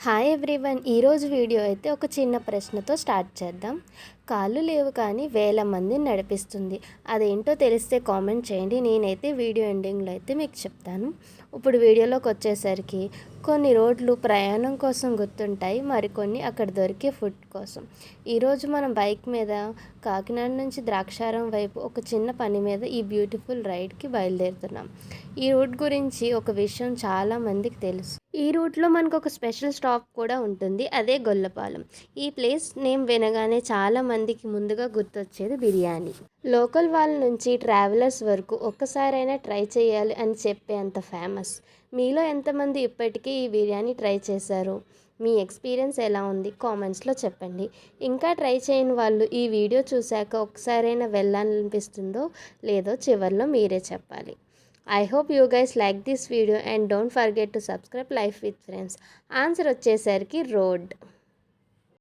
Hi everyone. ఈరోజు video అయితే ఒక చిన్న ప్రశ్నతో స్టార్ట్ చేద్దాం. కాళ్ళు లేవు కానీ వేల మందిని నడిపిస్తుంది, అదేంటో తెలిస్తే కామెంట్ చేయండి. నేనైతే వీడియో ఎండింగ్లో అయితే మీకు చెప్తాను. ఇప్పుడు వీడియోలోకి వచ్చేసరికి కొన్ని రోడ్లు ప్రయాణం కోసం గుర్తుంటాయి, మరికొన్ని అక్కడ దొరికే ఫుడ్ కోసం. ఈరోజు మనం బైక్ మీద కాకినాడ నుంచి ద్రాక్షారం వైపు ఒక చిన్న పని మీద ఈ బ్యూటిఫుల్ రైడ్కి బయలుదేరుతున్నాం. ఈ రూట్ గురించి ఒక విషయం చాలామందికి తెలుసు. ఈ రూట్లో మనకు ఒక స్పెషల్ స్టాప్ కూడా ఉంటుంది, అదే గొల్లపాలెం. ఈ ప్లేస్ నేమ్ వినగానే చాలామందికి ముందుగా గుర్తొచ్చేది బిర్యానీ. లోకల్ వాళ్ళ నుంచి ట్రావెలర్స్ వరకు ఒక్కసారైనా ట్రై చేయాలి అని చెప్పే అంత ఫేమస్. మీలో ఎంతమంది ఇప్పటికీ ఈ బిర్యానీ ట్రై చేశారు? మీ ఎక్స్పీరియన్స్ ఎలా ఉంది కామెంట్స్లో చెప్పండి. ఇంకా ట్రై చేయని వాళ్ళు ఈ వీడియో చూశాక ఒక్కసారైనా వెళ్ళాలనిపిస్తుందో లేదో చివర్లో మీరే చెప్పాలి. I hope you guys like this video and don't forget to subscribe Life with Friends. Answer వచ్చేసరికి రోడ్.